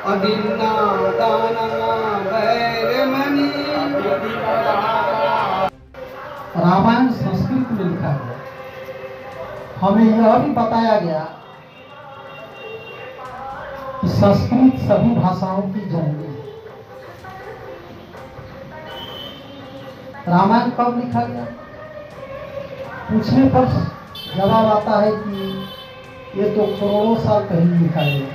अदिन्ना दाना वैरमणि। रामायण संस्कृत में लिखा गया। हमें यह भी बताया गया कि संस्कृत सभी भाषाओं की जननी है। रामायण कब लिखा गया? पूछने पर जवाब आता है कि ये तो करोड़ों साल पहले लिखा गया,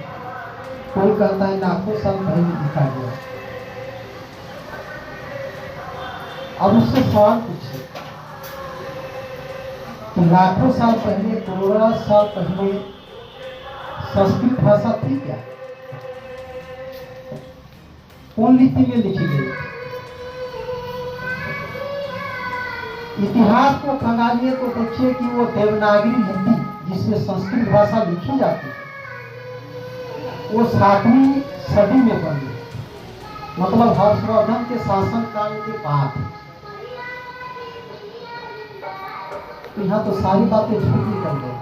कोई कहता है लाखों साल पहले लिखा गया। अब उससे सवाल पूछे कि लाखों साल पहले, करोड़ों साल पहले संस्कृत भाषा थी क्या? कौन लिपि में लिखी गई? इतिहास को खंगालिए तो देखिए कि वो देवनागरी लिपि जिसमें संस्कृत भाषा लिखी जाती है वो 7वीं सदी में बनी, मतलब हर्षवर्धन के शासन काल के बाद। तो यहाँ तो सारी बातें झूठ निकल गई।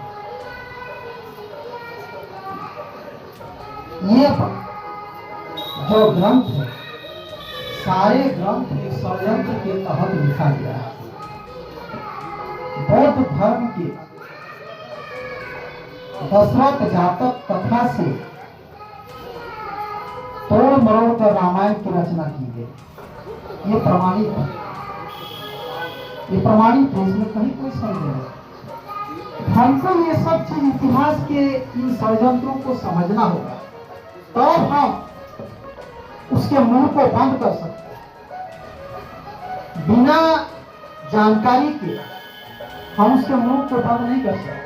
ये जो ग्रंथ है, सारे ग्रंथ एक षड्यंत्र के तहत लिखा गया है। बौद्ध धर्म के दशरथ जातक कथा से तोड़ मरोड़ कर रामायण की रचना की गई। ये प्रमाणित है, ये प्रमाणित है, इसमें कहीं कोई संदेह नहीं। हमको ये सब चीज इतिहास के इन षड्यंत्रों को समझना होगा, तब हम उसके मुंह को बंद कर सकते हैं। बिना जानकारी के हम उसके मुंह को बंद नहीं कर सकते।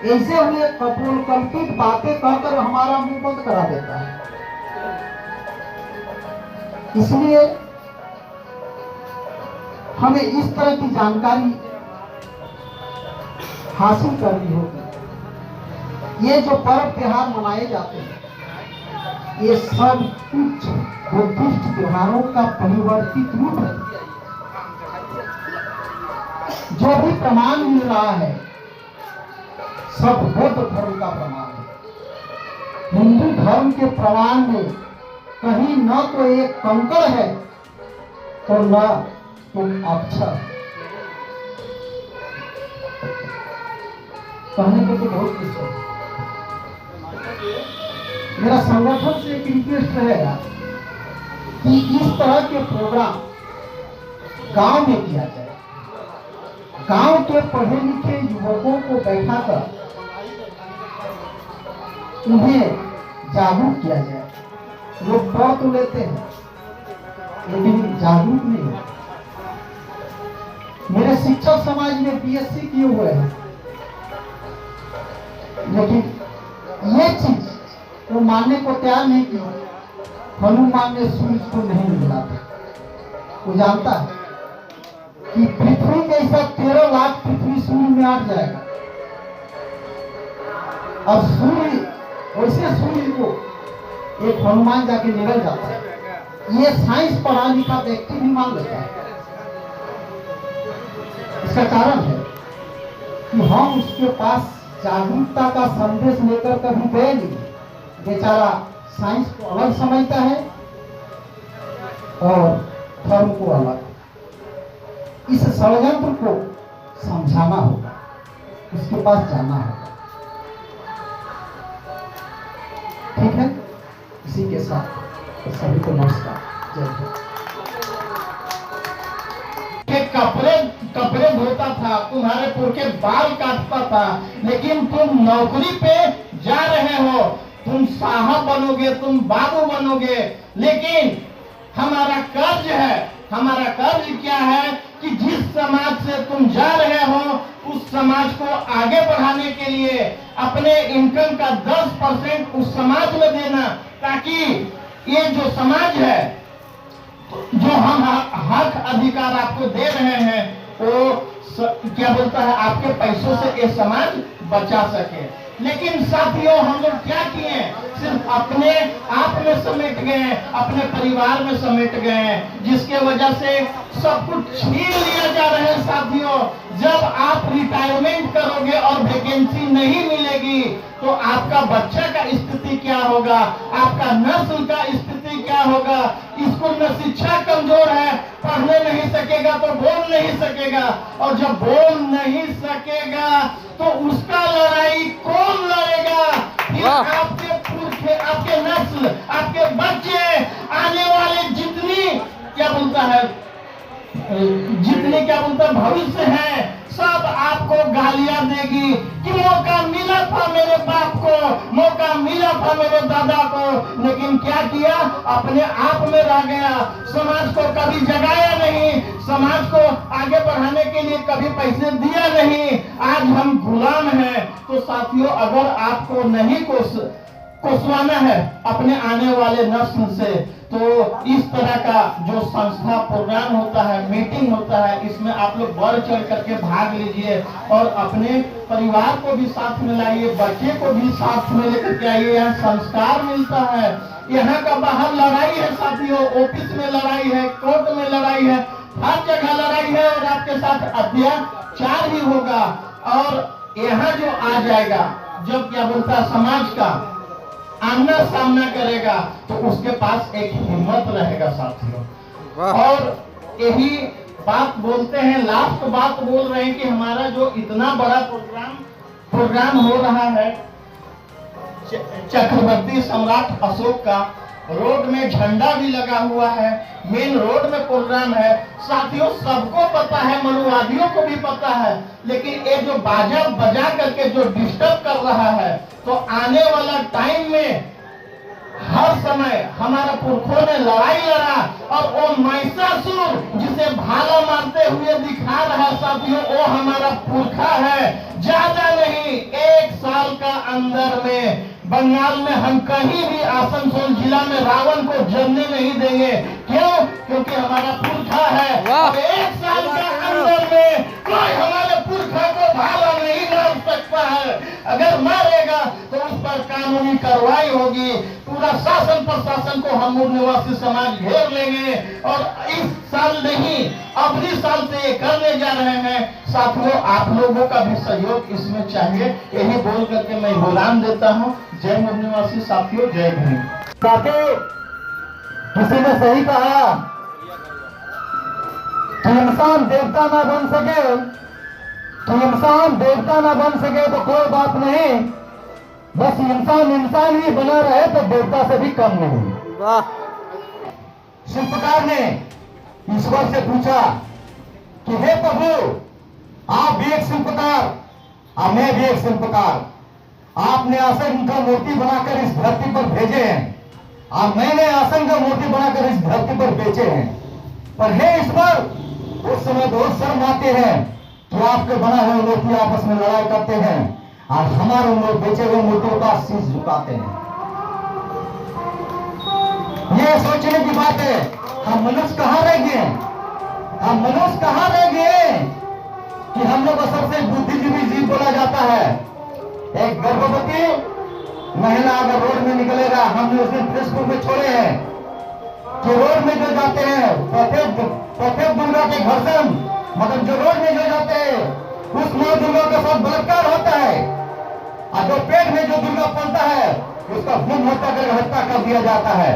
ऐसे हुए कल्पित बातें कहकर हमारा मुंह बंद करा देता है। इसलिए हमें इस तरह की जानकारी हासिल करनी होगी। ये जो पर्व त्योहार मनाए जाते हैं, ये सब कुछ बुद्धिस्ट त्योहारों का परिवर्तित रूप है। जो भी प्रमाण मिल रहा है सब बौद्ध धर्म का प्रमाण है। हिंदू धर्म के प्रमाण में कहीं न तो एक कंकड़ है और न एक अक्षर। कहने को तो बहुत कुछ है। मेरा संगठन से एक रिक्वेस्ट रहेगा कि इस तरह के प्रोग्राम गांव में किया जाए। गांव के पढ़े लिखे युवकों को बैठाकर उन्हें जागरूक किया जाए। लोग पढ़ तो लेते हैं लेकिन जागरूक नहीं है। मेरे शिक्षक समाज में बीएससी किए हुए हैं, लेकिन ये चीज वो मानने को तैयार नहीं की। हनुमान ने सूरज को नहीं मिला था। वो जानता है कि पृथ्वी के ऐसा 13 लाख पृथ्वी सूर्य में आट जाएगा। अब सूर्य वैसे सूर्य को एक हनुमान जाके निकल जाता है। ये साइंस पढ़ा लिखा व्यक्ति भी मान लेता है। इसका कारण है कि हम उसके पास जागरूकता का संदेश लेकर कभी गए नहीं। बेचारा साइंस को अलग समझता है और धर्म को अलग। इस षड्यंत्र को समझाना होगा, उसके पास जाना होगा। ठीक है, इसी के साथ सभी को नमस्कार, जय हिंद। कपड़े धोता था, तुम्हारे पुरखे बाल काटता था, लेकिन तुम नौकरी पे जा रहे हो, तुम साहब बनोगे, तुम बाबू बनोगे। लेकिन हमारा कर्ज है, हमारा कर्ज क्या है कि जिस समाज से तुम जा रहे हो उस समाज को आगे बढ़ाने के लिए अपने इनकम का 10% उस समाज में देना, ताकि ये जो समाज है, जो हम हक अधिकार आपको दे रहे हैं, वो क्या बोलता है, आपके पैसों से ये समाज बचा सके। लेकिन साथियों, हम लोग क्या किए, सिर्फ अपने आप में समेट गए, अपने परिवार में समेट गए, जिसके वजह से सब कुछ छीन लिया जा रहा है। साथियों, जब आप रिटायरमेंट करोगे और वैकेंसी नहीं मिलेगी तो आपका बच्चा का स्थिति क्या होगा, आपका नस्ल का स्थिति क्या होगा। स्कूल में शिक्षा कमजोर है, पढ़ने नहीं सकेगा तो बोल नहीं सकेगा, और जब बोल नहीं सकेगा तो उसका लड़ाई कौन लड़ेगा। फिर आपके पुरखे, आपके नस्ल, आपके बच्चे, आने वाले जितनी क्या बोलता है, जितने क्या बोलता है भविष्य है, सब आपको गालियां देगी कि मौका मिला था मेरे बाप को, मौका मिला था मेरे दादा को, लेकिन क्या किया, अपने आप में रह गया, समाज को कभी जगाया नहीं, समाज को आगे बढ़ाने के लिए कभी पैसे दिया नहीं, आज हम गुलाम हैं। तो साथियों, अगर आपको नहीं कोसवाना है अपने आने वाले नस्ल से, तो इस तरह का जो संस्था प्रोग्राम होता है, मीटिंग होता है, इसमें आप लोग बढ़ चढ़ करके भाग लीजिए और अपने परिवार को भी साथ में लाइए, बच्चे को भी साथ में लेकर के आइए। यहाँ संस्कार मिलता है, यहाँ का बाहर लड़ाई है साथियों, ऑफिस में लड़ाई है, कोर्ट में लड़ाई है, हर जगह लड़ाई है, और आपके साथ अत्याचार भी होगा। और यहाँ जो आ जाएगा, जब क्या बोलता है समाज का आमना सामना करेगा, तो उसके पास एक हिम्मत रहेगा साथियों। और यही बात बोलते हैं, लास्ट बात बोल रहे हैं कि हमारा जो इतना बड़ा प्रोग्राम हो रहा है चक्रवर्ती सम्राट अशोक का, रोड में झंडा भी लगा हुआ है, मेन रोड में प्रोग्राम है साथियों, सबको पता है, मनुवादियों को भी पता है, लेकिन ये जो बाजा बजा करके जो डिस्टर्ब कर रहा है, तो आने वाला टाइम में हर समय हमारा पुरखों ने लड़ाई लड़ा, और वो महिषासुर जिसे भाला मारते हुए दिखा रहा है साथियों, वो हमारा पुरखा है। ज्यादा नहीं, 1 साल का अंदर में बंगाल में हम कहीं भी आसनसोल जिला में रावण को जमने नहीं देंगे। क्यों? क्योंकि हमारा पुरखा है। 1 साल का अंदर में कोई हमारे पुरखा को भाला नहीं मार सकता है। अगर मारेगा तो उस पर कानूनी कार्रवाई होगी। पूरा शासन प्रशासन को हम मूल निवासी समाज घेर लेंगे, और इस साल नहीं, अगले साल से ये करने जा रहे हैं साथियों। आप लोगों का भी सहयोग इसमें चाहिए, यही बोल करके मैं विराम देता हूँ। जय मूल निवासी साथियों, जय भीम। साथियों, किसी ने सही कहा कि इंसान देवता ना बन सके, तो कोई बात नहीं, बस इंसान ही बना रहे तो देवता से भी कम नहीं। वाह। शिल्पकार ने ईश्वर से पूछा कि हे प्रभु, आप भी एक शिल्पकार और मैं भी एक शिल्पकार, आपने असंख्य मूर्ति बनाकर इस धरती पर भेजे हैं और मैंने असंख्य मूर्ति बनाकर इस धरती पर बेचे हैं, पर हे ईश्वर, उस समय बहुत शर्म आते हैं कि आपके बना हुए मूर्ति आपस में लड़ाई करते हैं और हमारे लोग बेचे हुए मूर्तियों का शीश झुकाते हैं। ये सोचने की बात है, हम मनुष्य कहां रह गए, कि हम लोग को सबसे बुद्धिजीवी जीव बोला जाता है। एक गर्भवती महिला अगर रोड में निकलेगा, हमने उस दिन फेसबुक में छोड़े हैं कि रोड में जो जाते हैं प्रत्येक दुर्गा के घर से, मतलब जो रोड में जो जाते हैं उस माँ दुर्गा के साथ बलात्कार होता है, और जो पेट में जो दुर्गा पलता है उसका भ्रूण हत्या कर दिया जाता है।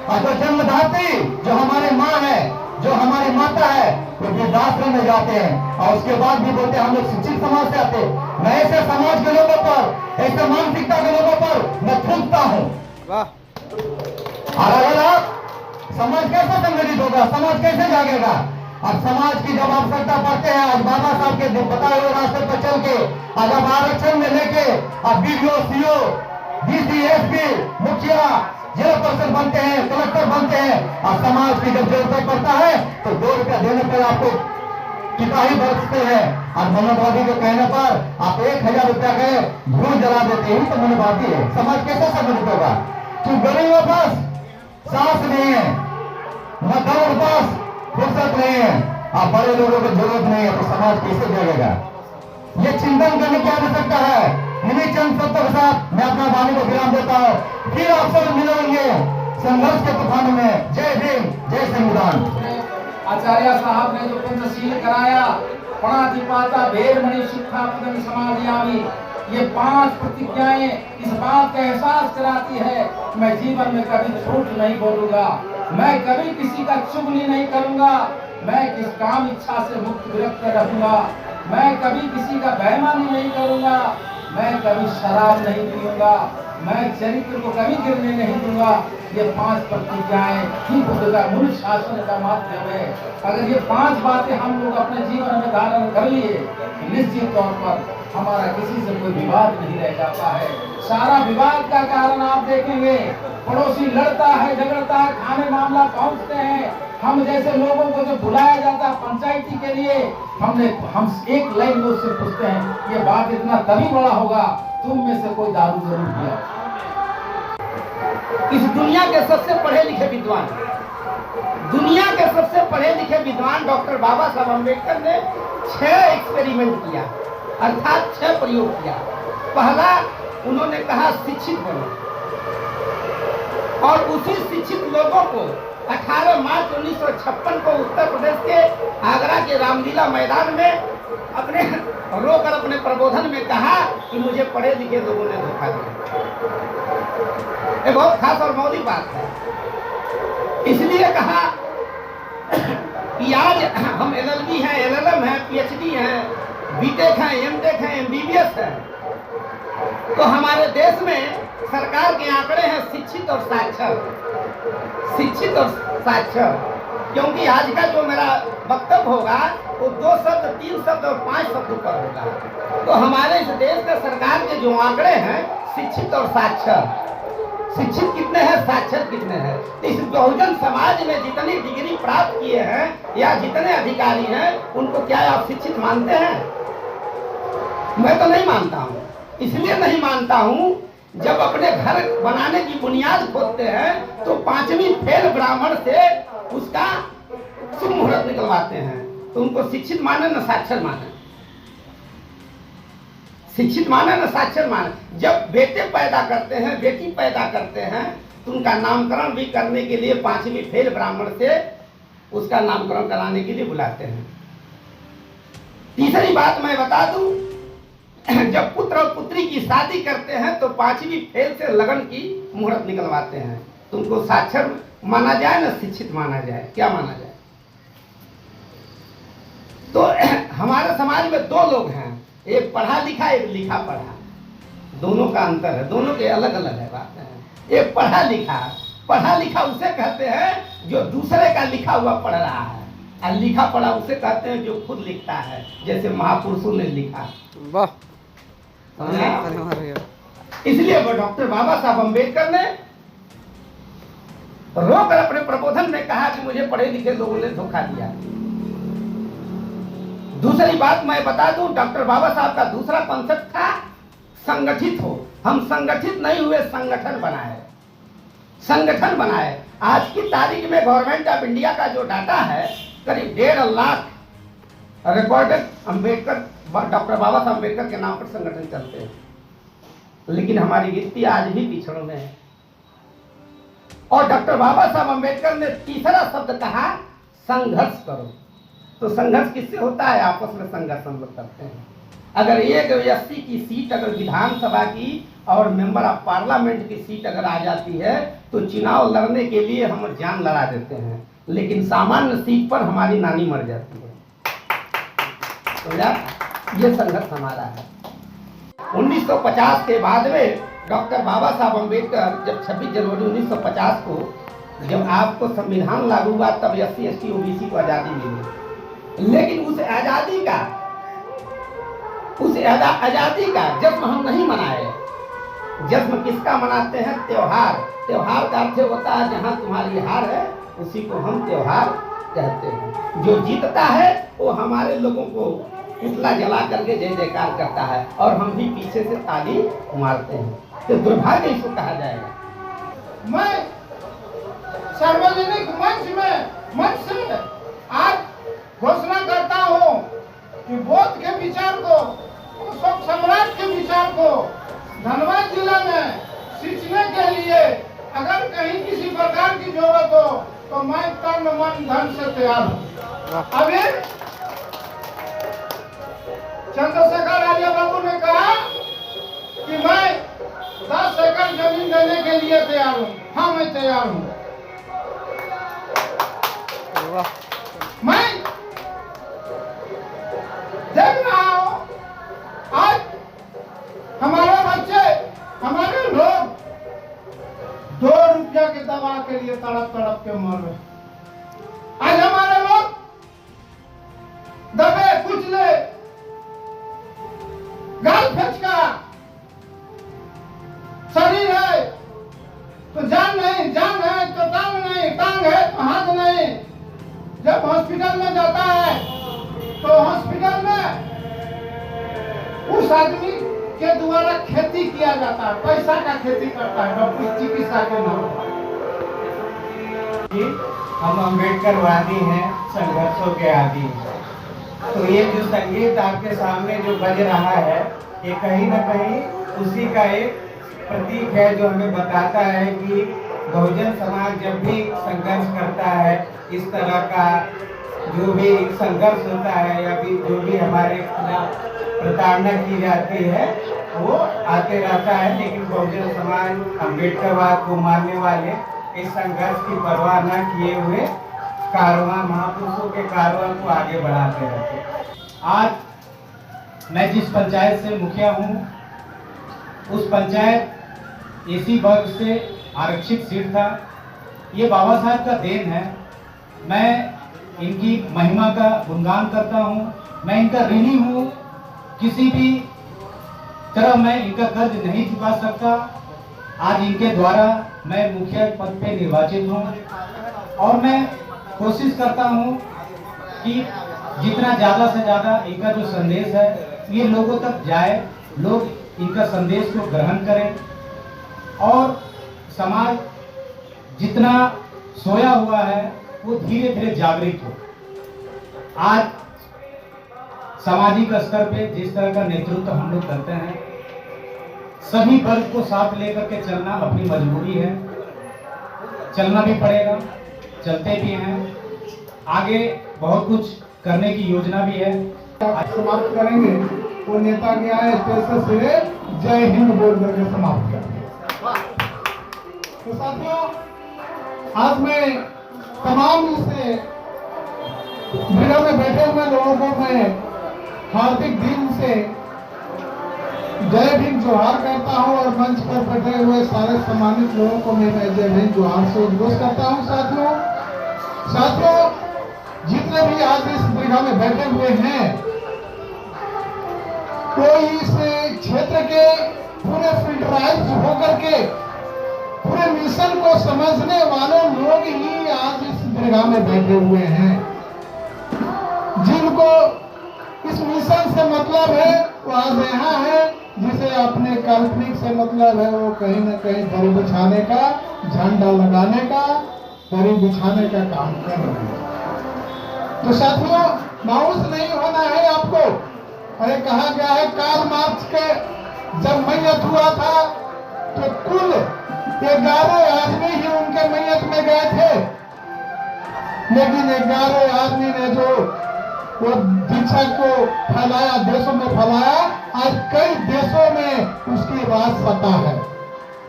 और जो जन्मदात्री जो हमारे माँ है, जो हमारी माता है, वो वृद्धाश्रम में जाते हैं और उसके बाद भी बोलते हैं हम लोग शिक्षित समाज से आते। मैं ऐसे समाज के लोगों पर, ऐसे मानसिकता के लोगों पर मैं थूकता हूँ। और अगर आप समाज कैसे संगठित होगा, समाज कैसे जागेगा, और समाज की जब आवश्यकता पड़ते हैं, आज बाबा साहब के बताए हुए रास्ते पर चल के, और जब आरक्षण में लेके और बीडीओ, सीओ, डीसी, एसपी, मुखिया, जिला परिषद बनते हैं, कलेक्टर बनते हैं, और समाज की जब जरूरत पड़ता है तो 2 रुपया देने पर आपको सिपाही बरसते हैं, और मनोवादी के कहने पर आप 1000 रुपया के भूल जला देते हैं। तो मनोवादी है। समाज कैसे संगठित होगा? कि गरीबों के पास सांस नहीं है, मकानों के पास फुर्सत नहीं है, और बड़े लोगों को जरूरत नहीं है, तो समाज कैसे जगेगा? ये चिंतन करने की आवश्यकता है। इन्हीं चंद शब्दों के साथ मैं अपना वाणी को विराम देता हूँ। फिर आपसे मिलेंगे संघर्ष के तूफान में। जय भीम, जय संविधान। आचार्य साहब ने जो पंचशील कराया, पणातिपाता भेदमणि शिक्षा पदम समाधियामि, ये 5 प्रतिज्ञाएं इस बात का एहसास कराती है, मैं जीवन में कभी झूठ नहीं बोलूंगा, मैं कभी किसी का चुगली नहीं करूंगा, मैं किस काम इच्छा से मुक्त विरक्त रहूंगा, मैं कभी किसी का बेईमानी नहीं करूंगा, मैं कभी शराब नहीं पीऊंगा, मैं चरित्र को कभी गिरने नहीं दूंगा। ये 5 प्रतिज्ञाएं ही बुद्ध का मूल शासन का माध्यम है। अगर ये 5 बातें हम लोग अपने जीवन में धारण कर लिए, निश्चित तौर पर हमारा किसी से कोई विवाद नहीं रह जाता है। सारा विवाद का कारण आप देखेंगे, पड़ोसी लड़ता है, झगड़ता है, थाने मामला पहुंचते हैं, हम जैसे लोगों को जो बुलाया जाता है पंचायती के लिए, हम एक लाइन में उससे पूछते हैं, ये बात इतना तभी बड़ा होगा, तुम में से कोई दारू जरूर पिया। इस दुनिया के सबसे पढ़े लिखे विद्वान, दुनिया के सबसे पढ़े लिखे विद्वान डॉक्टर बाबा साहब अम्बेडकर ने 6 एक्सपेरिमेंट किया, अर्थात 6 प्रयोग किया। पहला उन्होंने कहा शिक्षित बनो, और उसी शिक्षित लोगों को 18 मार्च 1956 को उत्तर प्रदेश के आगरा के रामलीला मैदान में अपने रोकर अपने प्रबोधन में कहा कि मुझे पढ़े लिखे लोगों ने धोखा दिया। ये बहुत खास और मौलिक बात है। इसलिए कहा कि आज हम LLB हैं, LLM हैं, PhD हैं, BTech हैं, MTech हैं, MBBS हैं, तो हमारे देश में सरकार के आंकड़े हैं शिक्षित और साक्षर, शिक्षित और साक्षर। क्योंकि आज का जो मेरा वक्तव्य होगा वो 2 शब्द, 3 शब्द और 5 शब्दों पर होगा। तो हमारे इस देश के सरकार के जो आंकड़े हैं शिक्षित और साक्षर, शिक्षित कितने हैं, साक्षर कितने हैं। इस बहुजन समाज में जितनी डिग्री प्राप्त किए हैं या जितने अधिकारी हैं, उनको क्या आप शिक्षित मानते हैं? मैं तो नहीं मानता हूँ। इसलिए नहीं मानता हूँ, जब अपने घर बनाने की बुनियाद खोदते हैं तो 5वीं फेल ब्राह्मण से उसका शुभ मुहूर्त निकलवाते हैं, तो उनको शिक्षित माने न साक्षर माने? शिक्षित माने न साक्षर माने? जब बेटे पैदा करते हैं, बेटी पैदा करते हैं, तो उनका नामकरण भी करने के लिए 5वीं फेल ब्राह्मण से उसका नामकरण कराने के लिए बुलाते हैं। तीसरी बात मैं बता दूं, जब पुत्र और पुत्री की शादी करते हैं तो 5वीं फेल से लगन की मुहूर्त निकलवाते हैं, तो उनको साक्षर माना जाए ना शिक्षित माना जाए? क्या माना जाए? तो हमारे समाज में 2 लोग हैं, एक पढ़ा लिखा, एक लिखा पढ़ा। दोनों का अंतर है, दोनों के अलग अलग है बात है। एक पढ़ा लिखा, पढ़ा लिखा उसे कहते हैं जो दूसरे का लिखा हुआ पढ़ रहा है, और लिखा पढ़ा उसे कहते हैं जो खुद लिखता है, जैसे महापुरुषों ने लिखा। वाह। इसलिए वो डॉक्टर बाबा साहब अम्बेडकर ने रोकर अपने प्रबोधन में कहा कि मुझे पढ़े लिखे लोगों ने धोखा दिया। दूसरी बात मैं बता दूं, डॉक्टर बाबा साहब का दूसरा कॉन्सेप्ट था संगठित हो। हम संगठित नहीं हुए, संगठन बनाए, संगठन बनाए। आज की तारीख में गवर्नमेंट ऑफ इंडिया का जो डाटा है, करीब 1.5 लाख रिकॉर्डेड अम्बेडकर, डॉक्टर बाबा साहब अम्बेडकर के नाम पर संगठन चलते हैं, लेकिन हमारी गिनती आज भी पिछड़ों में है। और डॉक्टर बाबा साहब अम्बेडकर ने तीसरा शब्द कहा संघर्ष करो। तो संघर्ष किससे होता है? आपस में संघर्ष हम लोग करते हैं। अगर एक व्यक्ति की सीट अगर विधानसभा की और मेंबर ऑफ पार्लियामेंट की सीट अगर आ जाती है तो चुनाव लड़ने के लिए हम जान लड़ा देते हैं, लेकिन सामान्य सीट पर हमारी नानी मर जाती है। तो यार ये संघर्ष हमारा है। 1950 के बाद में डॉक्टर बाबा साहब अम्बेडकर जब 26 जनवरी 1950 को जब आपको संविधान लागू हुआ, तब SC ST OBC को आज़ादी मिली। लेकिन उस आज़ादी का जश्न हम नहीं मनाए। जश्न किसका मनाते हैं? त्योहार। त्योहार का अर्थ होता है जहाँ तुम्हारी हार है उसी को हम त्योहार कहते हैं। जो जीतता है वो हमारे लोगों को पुतला जला करके जय जयकार करता है और हम भी पीछे से ताली मारते हैं, तो दुर्भाग्य इसको कहा जाएगा। मैं सार्वजनिक मंच से आज घोषणा करता हूँ कि बौद्ध के विचार को, अशोक सम्राट के विचार को धनबाद जिला में सींचने के लिए अगर कहीं किसी प्रकार की जरूरत हो तो मैं तन मन धन से तैयार हूँ। अभी चंद्रशेखर आर्य बाबू ने कहा कि मैं 10 एकड़ जमीन देने के लिए तैयार हूँ। हाँ, मैं तैयार हूँ। मैं देख रहा हूँ आज हमारे बच्चे, हमारे लोग 2 रुपया की दवा के लिए तड़प तड़प के मर रहे। आज हमारे लोग दबे कुचले, गाल फचका शरीर है तो जान नहीं, जान है तो टांग नहीं, टांग है तो हाथ नहीं। जब हॉस्पिटल में जाता है तो हॉस्पिटल में उस आदमी के द्वारा खेती किया जाता है, पैसा का खेती करता है, डॉक्टर चिकित्सा के नाम पर। हम अम्बेडकरवादी हैं, संघर्षों के आदी हैं। तो ये जो संगीत आपके सामने जो बज रहा है, ये कहीं ना कहीं उसी का एक प्रतीक है जो हमें बताता है कि बहुजन समाज जब भी संघर्ष करता है, इस तरह का जो भी संघर्ष होता है या भी जो भी हमारे खिलाफ प्रताड़ना की जाती है वो आते रहता है। लेकिन बहुजन समाज अम्बेडकरवाद को मानने वाले इस संघर्ष की परवाह न किए हुए कारवां, महापुरुषों के कारवां को आगे बढ़ाते रहते हैं। आज मैं जिस पंचायत से मुखिया हूँ, उस पंचायत एसी वर्ग से आरक्षित सीट था। ये बाबा साहब का देन है। मैं इनकी महिमा का गुणगान करता हूँ। मैं इनका ऋणी हूँ। किसी भी तरह मैं इनका कर्ज नहीं चुका सकता। आज इनके द्वारा मैं मुखिया पद पे निर्वाचित हूँ और मैं कोशिश करता हूँ कि जितना ज़्यादा से ज़्यादा इनका जो संदेश है ये लोगों तक जाए, लोग इनका संदेश को ग्रहण करें और समाज जितना सोया हुआ है वो धीरे धीरे जागृत हो। आज सामाजिक स्तर पे जिस तरह का नेतृत्व हम लोग करते हैं, सभी वर्ग को साथ लेकर के चलना अपनी मजबूरी है। चलना भी पड़ेगा, चलते भी हैं। आगे बहुत कुछ करने की योजना भी है। आज समाप्त करेंगे। वो नेता गया है स्टेशन से जय हिंद बोल करके समाप्त करेंगे। तो साथियों, आज मैं तमाम इसे भीड़ में बैठे हुए लोगों को मैं हार्दिक दिल से जय भीम जोहार करता हूं और मंच पर बैठे हुए सारे सम्मानित लोगों को मैं जय भीम जोहार से उद्घोष करता हूं। साथियों, जितने भी आज इस भीड़ में बैठे हुए हैं, कोई इस क्षेत्र के पूरे फिल्टराइज होकर के पूरे मिशन को समझने वाले लोग ही आज इस भीड़ में बैठे हुए हैं। जिनको इस मिशन से मतलब है वो आज यहाँ है, जिसे अपने काल्पनिक से मतलब है वो कहीं न कहीं दरी बिछाने का, झंडा लगाने का, दरी बिछाने का काम कर रहे हैं। तो साथियों, मायूस नहीं होना है आपको। अरे कहा गया है कार्ल मार्क्स के जब मैयत हुआ था तो कुल 11 आदमी ही उनके मैयत में गए थे, लेकिन 11 आदमी ने जो वो दीक्षा को फैलाया, देशों में फैलाया, आज कई देशों में उसकी राज सत्ता है।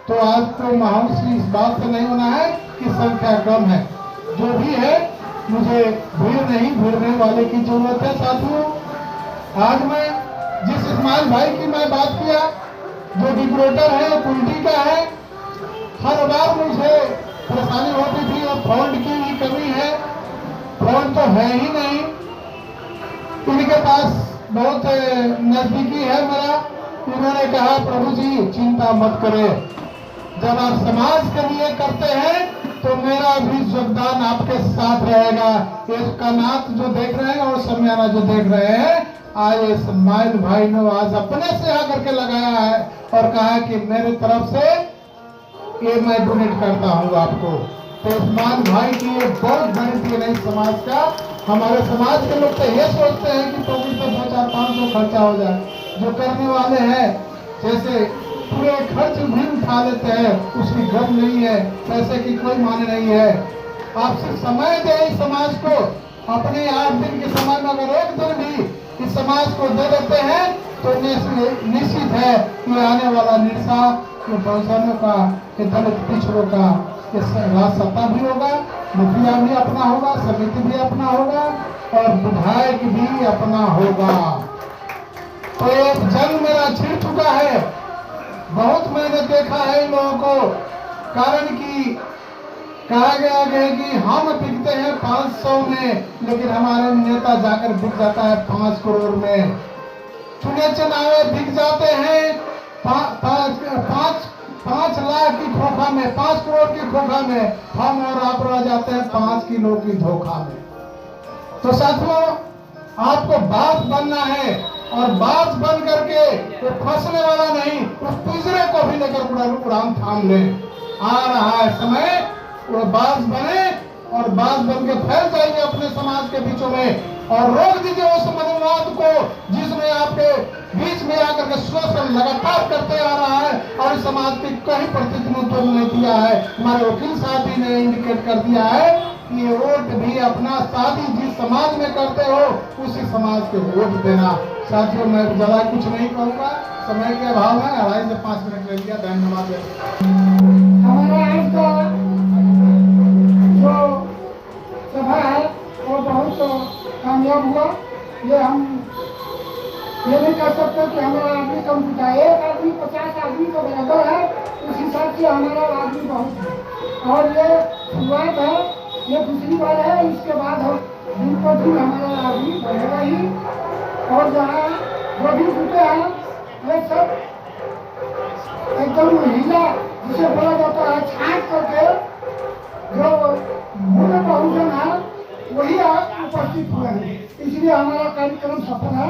तो आज तो मायूस इस बात से नहीं होना है कि संख्या कम है। जो भी है, मुझे भीड़ नहीं, भिड़ने वाले की जरूरत है। साथियों, आज मैं जिस इस्माइल भाई की मैं बात किया, जो डिप्रोटर है, कुल्टी का है, हर बार मुझे परेशानी होती थी और फंड की भी कमी है। फंड तो है ही नहीं। इनके पास बहुत नजदीकी है मेरा। उन्होंने कहा प्रभु जी चिंता मत करें, जब आप समाज के लिए करते हैं तो मेरा भी योगदान आपके साथ रहेगा। इसका नाथ जो देख रहे हैं और समियाना जो देख रहे हैं, आज इस्माइल भाई ने आज अपने से आकर के लगाया है और कहा कि मेरे तरफ से ये मैं डोनेट करता हूँ आपको। तो इस्माइल भाई की ये बहुत बड़ी देन है समाज का। हमारे समाज के लोग तो ये सोचते हैं कि पॉकेट में 2-4-500 खर्चा हो जाए। जो करने वाले हैं जैसे पूरे खर्च भी उठा लेते हैं, उसकी गम नहीं है, पैसे की कोई माने नहीं है। आप सिर्फ समय दें समाज को, अपने 8 दिन के समय में अगर एक दिन भी इस समाज को दे देते हैं तो निश्चित है कि आने वाला निरसा ये बहुजनों का, ये दलित पिछड़ों का ये राज सत्ता भी होगा, मुखिया भी अपना होगा, समिति भी अपना होगा और विधायक भी अपना होगा। तो एक जंग मेरा छिड़ चुका है, बहुत मैंने देखा है इन लोगों को। कारण कि कहा गया है कि हम बिकते हैं 500 में, लेकिन हमारे नेता जाकर बिक जाता है 5 करोड़ में। चुने चुनावे बिक जाते हैं 5 लाख की खोखा में, 5 करोड़ की खोखा में। हम और आप रह जाते हैं 5 किलो की धोखा में। तो साथियों, आपको बात बनना है और बात बन करके तो फंसने वाला नहीं, उस पिंजरे को भी लेकर उड़ान थाम ले। आ रहा है समय, वो बात बने और बात बन के फैल जाएंगे अपने समाज के बीचों में और रोक दीजिए उस मनोवाद को जिसने आपके बीच में आकर के शोषण लगातार करते आ रहा है और इस समाज के कहीं प्रतिनिधित्व नहीं दिया है। हमारे वकील साहब भी ने इंडिकेट कर दिया है कि ये वोट भी अपना शादी जिस समाज में करते हो उसी समाज के वोट देना। साथियों, मैं ज्यादा कुछ नहीं कहूँगा, समय के अभाव है। 2.5 से 5 मिनट ले लिया, धन्यवाद। हमारा आज का जो सभा है वो बहुत कामयाब हुआ। ये हम ये नहीं कह सकते कि हमारा आदमी कम जुटा, एक आदमी 50 आदमी का बराबर है, उस हिसाब से हमारा आदमी बहुत है। और ये शुरुआत है, ये दूसरी बार है, इसके बाद हम दिन पर दिन हमारा आदमी बढ़ेगा ही। और जहाँ जो भी जुटे हैं वे सब एकदम हिला जिसे बोला जाता है छाट करके जो मूल बहुजन है वही उपस्थित हुए हैं, इसलिए हमारा कार्यक्रम सफल है।